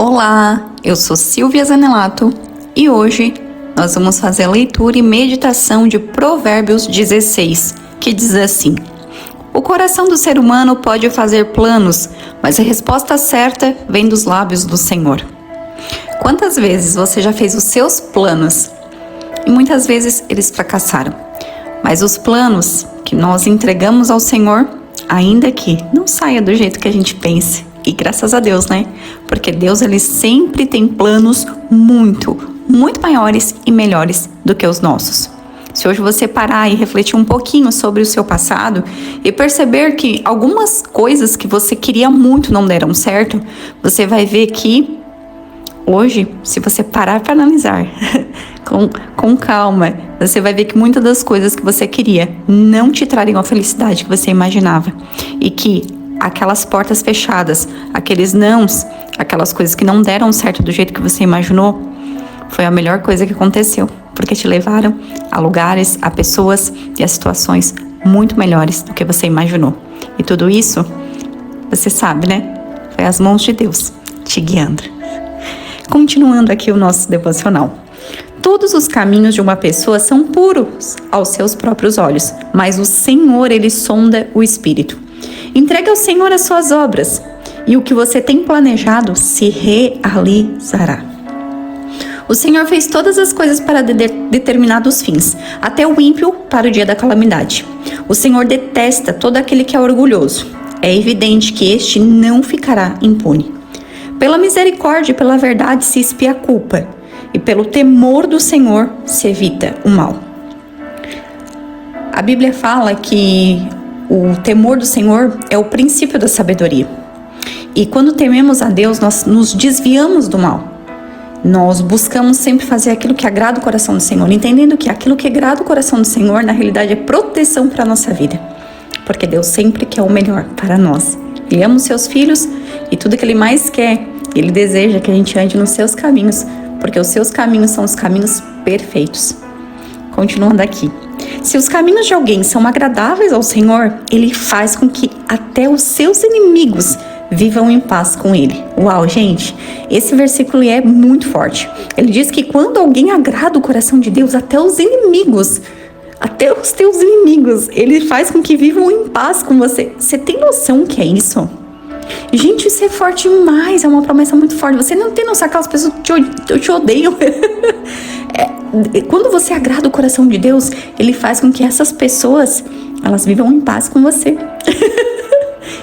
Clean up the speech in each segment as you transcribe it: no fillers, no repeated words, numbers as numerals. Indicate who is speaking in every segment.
Speaker 1: Olá, eu sou Silvia Zanelato e hoje nós vamos fazer a leitura e meditação de Provérbios 16, que diz assim: o coração do ser humano pode fazer planos, mas a resposta certa vem dos lábios do Senhor. Quantas vezes você já fez os seus planos e muitas vezes eles fracassaram? Mas os planos que nós entregamos ao Senhor, ainda que não saia do jeito que a gente pense, e graças a Deus, né? Porque Deus, ele sempre tem planos muito maiores e melhores do que os nossos. Se hoje você parar e refletir um pouquinho sobre o seu passado e perceber que algumas coisas que você queria muito não deram certo, você vai ver que hoje, se você parar para analisar com calma, você vai ver que muitas das coisas que você queria não te trariam a felicidade que você imaginava. E que aquelas portas fechadas, aqueles nãos, aquelas coisas que não deram certo do jeito que você imaginou, foi a melhor coisa que aconteceu. Porque te levaram a lugares, a pessoas e a situações muito melhores do que você imaginou. E tudo isso, você sabe, né? Foi as mãos de Deus te guiando. Continuando aqui o nosso devocional. Todos os caminhos de uma pessoa são puros aos seus próprios olhos, mas o Senhor, ele sonda o espírito. Entregue ao Senhor as suas obras, e o que você tem planejado se realizará. O Senhor fez todas as coisas para determinados fins, até o ímpio para o dia da calamidade. O Senhor detesta todo aquele que é orgulhoso. É evidente que este não ficará impune. Pela misericórdia e pela verdade se expia a culpa, e pelo temor do Senhor se evita o mal. A Bíblia fala que o temor do Senhor é o princípio da sabedoria. E quando tememos a Deus, nós nos desviamos do mal. Nós buscamos sempre fazer aquilo que agrada o coração do Senhor, entendendo que aquilo que agrada o coração do Senhor, na realidade, é proteção para a nossa vida. Porque Deus sempre quer o melhor para nós. Ele ama os seus filhos e tudo que Ele mais quer, Ele deseja que a gente ande nos seus caminhos, porque os seus caminhos são os caminhos perfeitos. Continuando aqui. Se os caminhos de alguém são agradáveis ao Senhor, Ele faz com que até os seus inimigos vivam em paz com Ele. Uau, gente, esse versículo é muito forte. Ele diz que quando alguém agrada o coração de Deus, até os teus inimigos, Ele faz com que vivam em paz com você. Você tem noção que é isso? Gente, isso é forte demais, é uma promessa muito forte. Você não tem noção, aquelas pessoas que te odeiam. Quando você agrada o coração de Deus, Ele faz com que essas pessoas, elas vivam em paz com você.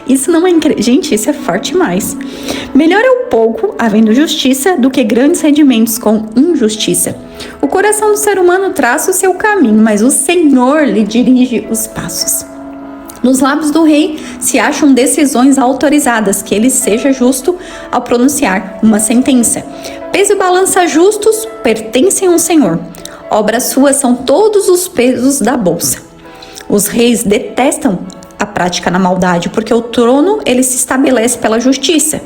Speaker 1: Isso não é incrível. Gente, isso é forte demais. Melhor é o pouco, havendo justiça, do que grandes rendimentos com injustiça. O coração do ser humano traça o seu caminho, mas o Senhor lhe dirige os passos. Nos lábios do rei se acham decisões autorizadas, que ele seja justo ao pronunciar uma sentença. Peso e balança justos pertencem ao Senhor. Obras suas são todos os pesos da bolsa. Os reis detestam a prática na maldade, porque o trono ele se estabelece pela justiça.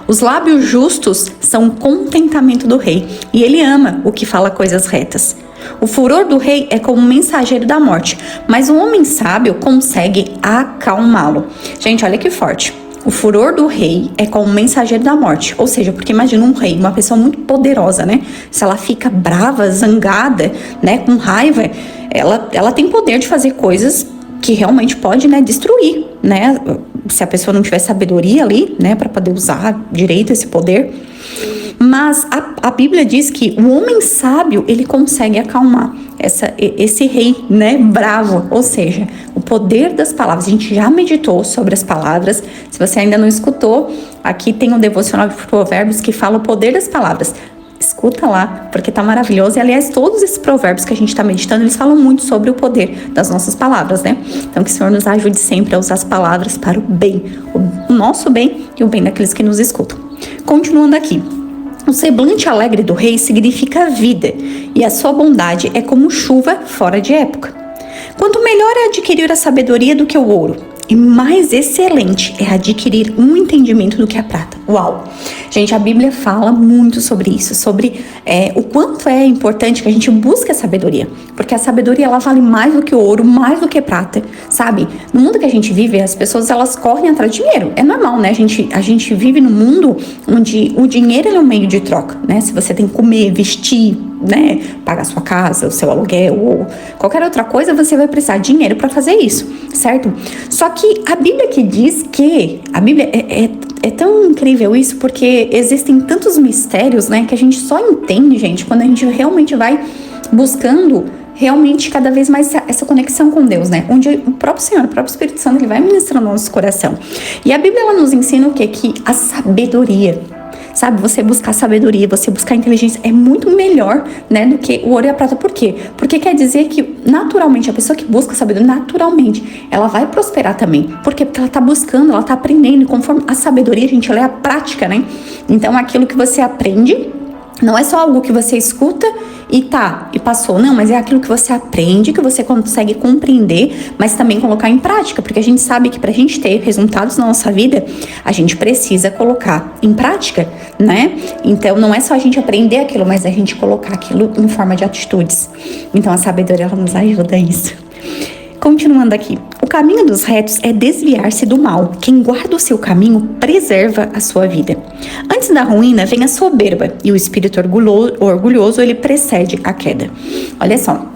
Speaker 1: Os lábios justos são contentamento do rei, e ele ama o que fala coisas retas. O furor do rei é como um mensageiro da morte, mas um homem sábio consegue acalmá-lo. Gente, olha que forte. O furor do rei é como um mensageiro da morte. Ou seja, porque imagina um rei, uma pessoa muito poderosa, né? Se ela fica brava, zangada, né, com raiva, ela tem poder de fazer coisas que realmente pode, né, destruir, né? Se a pessoa não tiver sabedoria ali, né, para poder usar direito esse poder. Mas a Bíblia diz que o homem sábio, ele consegue acalmar esse rei, né, bravo. Ou seja, o poder das palavras. A gente já meditou sobre as palavras. Se você ainda não escutou, aqui tem um devocional de Provérbios que fala o poder das palavras. Escuta lá, porque tá maravilhoso. E, aliás, todos esses provérbios que a gente tá meditando, eles falam muito sobre o poder das nossas palavras, né? Então, que o Senhor nos ajude sempre a usar as palavras para o bem, o nosso bem e o bem daqueles que nos escutam. Continuando aqui. O semblante alegre do rei significa vida, e a sua bondade é como chuva fora de época. Quanto melhor é adquirir a sabedoria do que o ouro, e mais excelente é adquirir um entendimento do que a prata. Uau! Gente, a Bíblia fala muito sobre isso, sobre o quanto é importante que a gente busque a sabedoria, porque a sabedoria, ela vale mais do que ouro, mais do que prata, sabe? No mundo que a gente vive, as pessoas, elas correm atrás de dinheiro. É normal, né? A gente vive num mundo onde o dinheiro é um meio de troca, né? Se você tem que comer, vestir, né, pagar sua casa, o seu aluguel ou qualquer outra coisa, você vai precisar de dinheiro para fazer isso, certo? Só que a Bíblia que diz que a Bíblia é tão incrível isso, porque existem tantos mistérios, né, que a gente só entende, gente, quando a gente realmente vai buscando realmente cada vez mais essa conexão com Deus, né? Onde o próprio Senhor, o próprio Espírito Santo, ele vai ministrando no nosso coração. E a Bíblia, ela nos ensina o quê? Que a sabedoria, sabe, você buscar sabedoria, você buscar inteligência é muito melhor, né, do que o ouro e a prata. Por quê? Porque quer dizer que naturalmente a pessoa que busca sabedoria, naturalmente, ela vai prosperar também. Por quê? Porque ela tá buscando, ela tá aprendendo, e conforme a sabedoria, gente, ela é a prática, né? Então aquilo que você aprende não é só algo que você escuta e passou. Não, mas é aquilo que você aprende, que você consegue compreender, mas também colocar em prática, porque a gente sabe que pra gente ter resultados na nossa vida, a gente precisa colocar em prática, né? Então, não é só a gente aprender aquilo, mas a gente colocar aquilo em forma de atitudes. Então, a sabedoria, ela nos ajuda a isso. Continuando aqui. O caminho dos retos é desviar-se do mal. Quem guarda o seu caminho preserva a sua vida. Antes da ruína vem a soberba, e o espírito orgulhoso ele precede a queda. Olha só.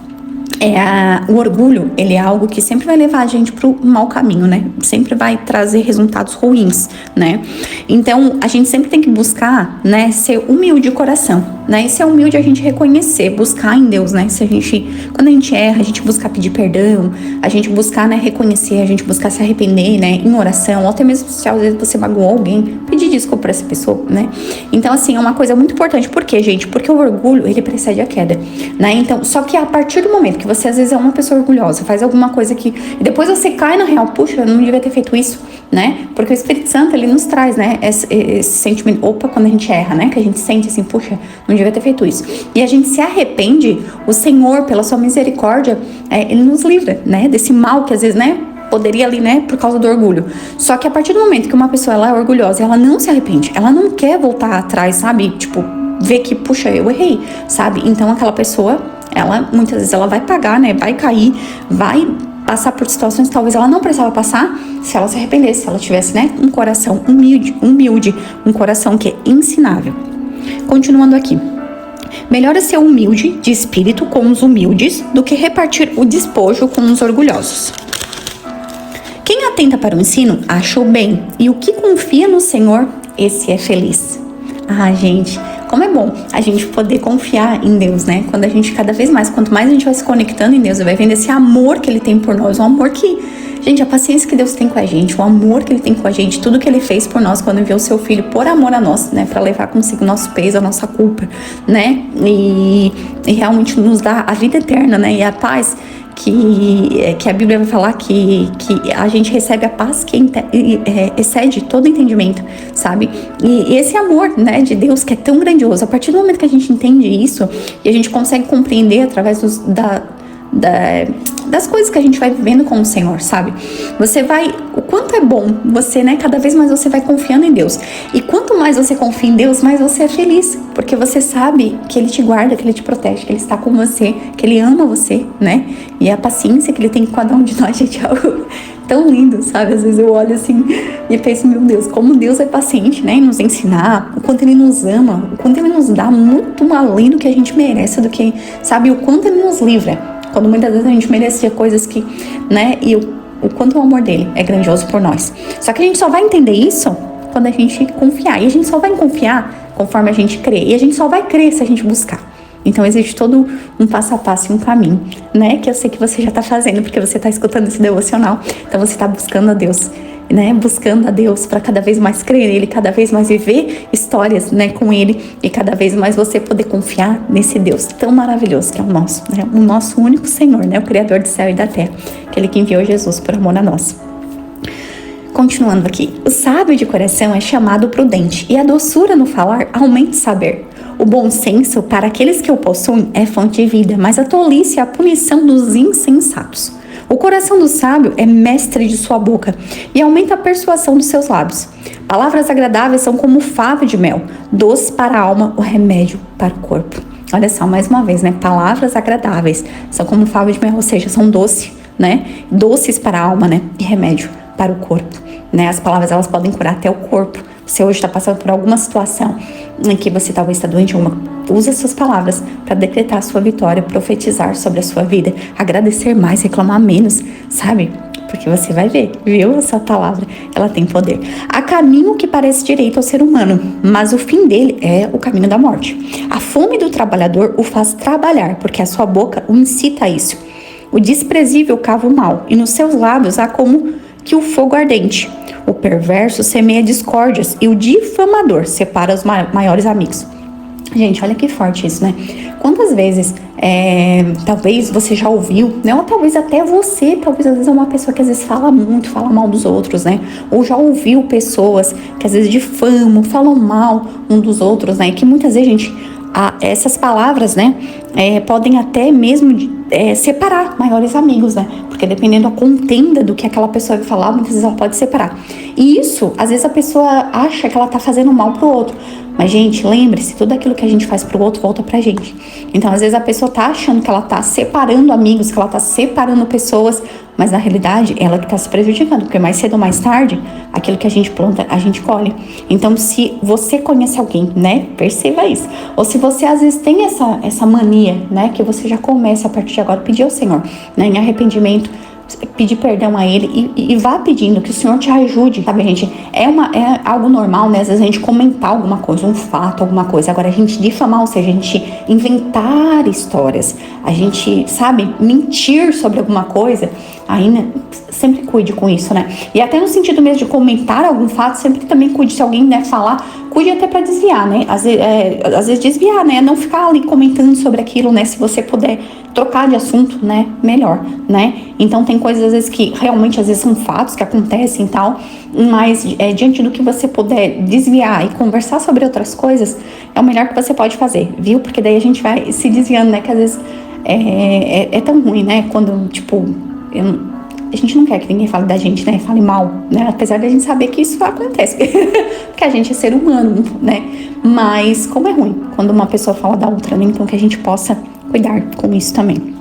Speaker 1: O orgulho, ele é algo que sempre vai levar a gente pro mau caminho, né? Sempre vai trazer resultados ruins, né? Então, a gente sempre tem que buscar, né, ser humilde de coração, né? E ser humilde a gente reconhecer, buscar em Deus, né? Quando a gente erra, a gente buscar pedir perdão, a gente buscar, né, reconhecer, a gente buscar se arrepender, né, em oração, ou até mesmo se às vezes você magoou alguém, pedir desculpa pra essa pessoa, né? Então, assim, é uma coisa muito importante. Por quê, gente? Porque o orgulho, ele precede a queda, né? Então, só que a partir do momento que você às vezes é uma pessoa orgulhosa, faz alguma coisa que e depois você cai na real, puxa, eu não devia ter feito isso, né? Porque o Espírito Santo, ele nos traz, né, esse sentimento, quando a gente erra, né, que a gente sente assim, puxa, não devia ter feito isso. E a gente se arrepende, o Senhor, pela sua misericórdia, ele nos livra, né, desse mal que às vezes, né, poderia ali, né, por causa do orgulho. Só que a partir do momento que uma pessoa, ela é orgulhosa, ela não se arrepende, ela não quer voltar atrás, sabe? Tipo, ver que, puxa, eu errei, sabe? Então aquela pessoa, ela, muitas vezes ela vai pagar, né, vai cair, vai passar por situações que talvez ela não precisava passar se ela se arrependesse, se ela tivesse, né, um coração humilde, um coração que é ensinável. Continuando aqui. Melhor é ser humilde de espírito com os humildes do que repartir o despojo com os orgulhosos. Quem atenta para o ensino, acha o bem, e o que confia no Senhor, esse é feliz. Ah, gente, como é bom a gente poder confiar em Deus, né? Quando a gente, cada vez mais, quanto mais a gente vai se conectando em Deus, vai vendo esse amor que Ele tem por nós, o amor que, gente, a paciência que Deus tem com a gente, o amor que Ele tem com a gente, tudo que Ele fez por nós quando enviou o Seu Filho por amor a nós, né? Pra levar consigo o nosso peso, a nossa culpa, né? E realmente nos dá a vida eterna, né? E a paz que a Bíblia vai falar que a gente recebe a paz que excede todo entendimento, sabe? E esse amor, né, de Deus que é tão grandioso, a partir do momento que a gente entende isso e a gente consegue compreender através das coisas que a gente vai vivendo com o Senhor, sabe? O quanto é bom você, né, cada vez mais você vai confiando em Deus. E quanto mais você confia em Deus, mais você é feliz, porque você sabe que Ele te guarda, que Ele te protege, que Ele está com você, que Ele ama você, né? E a paciência que Ele tem com cada um de nós, gente, é algo tão lindo, sabe? Às vezes eu olho assim e penso, meu Deus, como Deus é paciente, né, em nos ensinar, o quanto Ele nos ama, o quanto Ele nos dá muito além do que a gente merece, do que, sabe, o quanto Ele nos livra. Quando muitas vezes a gente merecia coisas que, né, e o quanto o amor dele é grandioso por nós. Só que a gente só vai entender isso quando a gente confiar. E a gente só vai confiar conforme a gente crê. E a gente só vai crer se a gente buscar. Então existe todo um passo a passo e um caminho, né, que eu sei que você já tá fazendo, porque você tá escutando esse devocional. Então você tá buscando a Deus, né, buscando a Deus para cada vez mais crer nele, cada vez mais viver histórias, né, com ele, e cada vez mais você poder confiar nesse Deus tão maravilhoso que é o nosso, né, o nosso único Senhor, né, o Criador do céu e da terra, aquele que enviou Jesus por amor a nós. Continuando aqui, o sábio de coração é chamado prudente, e a doçura no falar aumenta o saber. O bom senso, para aqueles que o possuem, é fonte de vida, mas a tolice é a punição dos insensatos. O coração do sábio é mestre de sua boca e aumenta a persuasão dos seus lábios. Palavras agradáveis são como favo de mel, doce para a alma, o remédio para o corpo. Olha só, mais uma vez, né? Palavras agradáveis são como favo de mel, ou seja, são doces, né? Doces para a alma, né? E remédio para o corpo, né? As palavras, elas podem curar até o corpo. Você hoje está passando por alguma situação em que você talvez está doente, usa suas palavras para decretar a sua vitória, profetizar sobre a sua vida, agradecer mais, reclamar menos, sabe? Porque você vai ver, viu? Essa palavra, ela tem poder. Há caminho que parece direito ao ser humano, mas o fim dele é o caminho da morte. A fome do trabalhador o faz trabalhar, porque a sua boca o incita a isso. O desprezível cava o mal, e nos seus lábios há como que o fogo ardente. O perverso semeia discórdias, e o difamador separa os maiores amigos. Gente, olha que forte isso, né? Quantas vezes, talvez você já ouviu, né? Ou talvez até você, talvez às vezes é uma pessoa que às vezes fala muito, fala mal dos outros, né? Ou já ouviu pessoas que às vezes difamam, falam mal um dos outros, né? Que muitas vezes, gente, essas palavras, né? Podem até mesmo separar maiores amigos, né? Porque dependendo da contenda do que aquela pessoa vai falar, muitas vezes ela pode separar. E isso, às vezes a pessoa acha que ela tá fazendo mal pro outro. Mas, gente, lembre-se, tudo aquilo que a gente faz pro outro volta pra gente. Então, às vezes a pessoa tá achando que ela tá separando amigos, que ela tá separando pessoas, mas na realidade, ela que tá se prejudicando, porque mais cedo ou mais tarde, aquilo que a gente planta, a gente colhe. Então, se você conhece alguém, né, perceba isso. Ou se você, às vezes, tem essa mania, né, que você já começa a partir de agora pedir ao Senhor, né, em arrependimento, pedir perdão a Ele e vá pedindo que o Senhor te ajude, sabe, gente? É algo normal, né? Às vezes a gente comentar alguma coisa, um fato, alguma coisa. Agora, a gente difamar, ou seja, a gente inventar histórias, a gente, sabe, mentir sobre alguma coisa, aí, né, sempre cuide com isso, né? E até no sentido mesmo de comentar algum fato, sempre também cuide, se alguém, né, falar, cuide até pra desviar, né? Às vezes desviar, né? Não ficar ali comentando sobre aquilo, né? Se você puder trocar de assunto, né? Melhor, né? Então tem coisas às vezes que realmente às vezes são fatos que acontecem e tal, mas diante do que você puder desviar e conversar sobre outras coisas, é o melhor que você pode fazer, viu? Porque daí a gente vai se desviando, né? Que às vezes é tão ruim, né? Quando, tipo, a gente não quer que ninguém fale da gente, né? Fale mal, né? Apesar de a gente saber que isso acontece, porque a gente é ser humano, né? Mas como é ruim quando uma pessoa fala da outra, né? Então que a gente possa cuidar com isso também.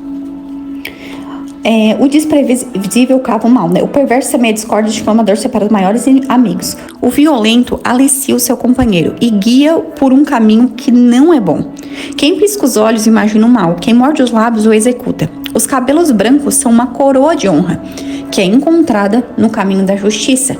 Speaker 1: O desprevisível cava o mal, né? O perverso semeia discórdia, o difamador separa os maiores amigos. O violento alicia o seu companheiro e guia por um caminho que não é bom. Quem pisca os olhos imagina o mal, quem morde os lábios o executa. Os cabelos brancos são uma coroa de honra, que é encontrada no caminho da justiça.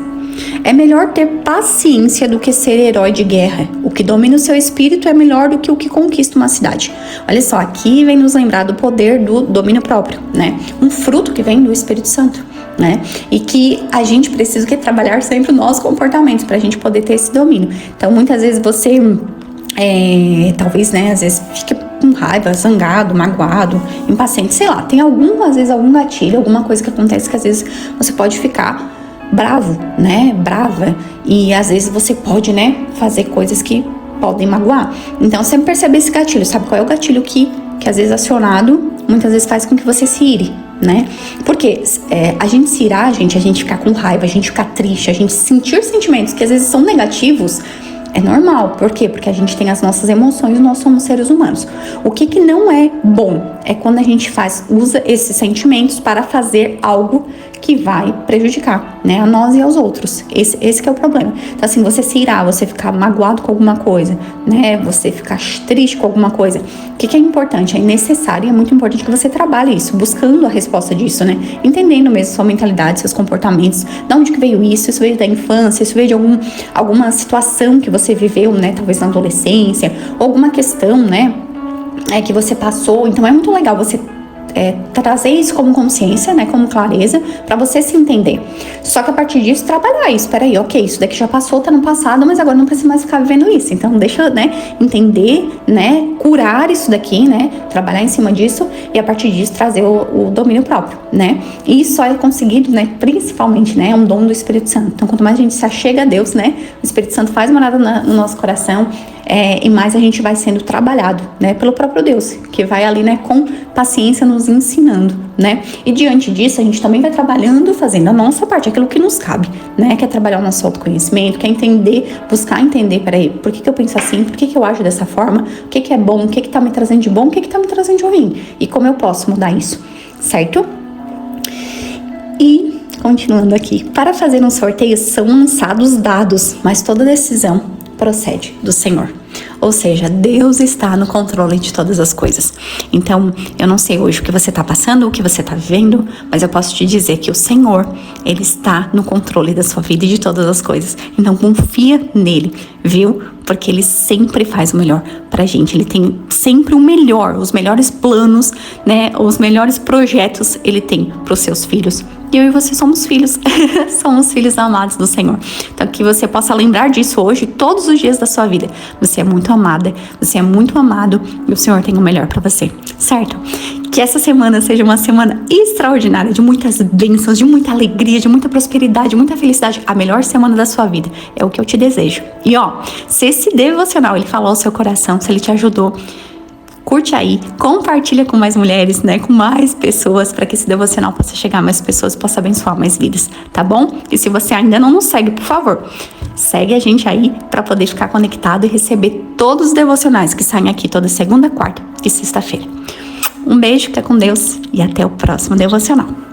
Speaker 1: É melhor ter paciência do que ser herói de guerra. O que domina o seu espírito é melhor do que o que conquista uma cidade. Olha só, aqui vem nos lembrar do poder do domínio próprio, né? Um fruto que vem do Espírito Santo, né? E que a gente precisa trabalhar sempre os nossos comportamentos para a gente poder ter esse domínio. Então, muitas vezes você, talvez, né, às vezes fique com raiva, zangado, magoado, impaciente, sei lá, tem às vezes algum gatilho, alguma coisa que acontece que às vezes você pode ficar bravo, né, brava, e às vezes você pode, né, fazer coisas que podem magoar. Então, sempre perceber esse gatilho, sabe qual é o gatilho que às vezes acionado, muitas vezes faz com que você se ire, né? Porque a gente se irar, a gente ficar com raiva, a gente ficar triste, a gente sentir sentimentos que às vezes são negativos, é normal. Por quê? Porque a gente tem as nossas emoções, nós somos seres humanos. O que não é bom é quando a gente usa esses sentimentos para fazer algo que vai prejudicar, né, a nós e aos outros. Esse que é o problema. Então, assim, você se irar, você ficar magoado com alguma coisa, né, você ficar triste com alguma coisa, o que é importante? É necessário e é muito importante que você trabalhe isso, buscando a resposta disso, né, entendendo mesmo sua mentalidade, seus comportamentos, de onde que veio isso veio da infância, isso veio de alguma situação que você viveu, né, talvez na adolescência, ou alguma questão, né, que você passou. Então, é muito legal você trazer isso como consciência, né, como clareza, pra você se entender. Só que a partir disso, trabalhar isso. Peraí, ok, isso daqui já passou, tá no passado, mas agora não precisa mais ficar vivendo isso. Então, deixa, né, entender, né, curar isso daqui, né, trabalhar em cima disso e a partir disso trazer o domínio próprio, né. E isso só é conseguido, né, principalmente, né, é um dom do Espírito Santo. Então, quanto mais a gente se achega a Deus, né, o Espírito Santo faz morada no nosso coração, e mais a gente vai sendo trabalhado, né, pelo próprio Deus, que vai ali, né, com paciência nos nos ensinando, né? E diante disso, a gente também vai trabalhando, fazendo a nossa parte, aquilo que nos cabe, né? Quer trabalhar o nosso autoconhecimento, quer entender, buscar entender, peraí, por que eu penso assim, por que eu ajo dessa forma, o que é bom, o que tá me trazendo de bom, o que tá me trazendo de ruim, e como eu posso mudar isso, certo? E, continuando aqui, para fazer um sorteio são lançados dados, mas toda decisão procede do Senhor. Ou seja, Deus está no controle de todas as coisas. Então, eu não sei hoje o que você está passando, o que você está vivendo, mas eu posso te dizer que o Senhor, Ele está no controle da sua vida e de todas as coisas. Então, confia nele, viu? Porque Ele sempre faz o melhor pra gente. Ele tem sempre o melhor, os melhores planos, né? Os melhores projetos Ele tem pros seus filhos. E eu e você somos filhos, somos filhos amados do Senhor. Então, que você possa lembrar disso hoje, todos os dias da sua vida. Você é muito amada, você é muito amado e o Senhor tem o melhor para você, certo? Que essa semana seja uma semana extraordinária, de muitas bênçãos, de muita alegria, de muita prosperidade, de muita felicidade. A melhor semana da sua vida é o que eu te desejo. E ó, se esse devocional ele falou ao seu coração, se ele te ajudou, curte aí, compartilha com mais mulheres, né, com mais pessoas, para que esse devocional possa chegar a mais pessoas, possa abençoar mais vidas, tá bom? E se você ainda não nos segue, por favor, segue a gente aí para poder ficar conectado e receber todos os devocionais que saem aqui toda segunda, quarta e sexta-feira. Um beijo, fica com Deus e até o próximo devocional.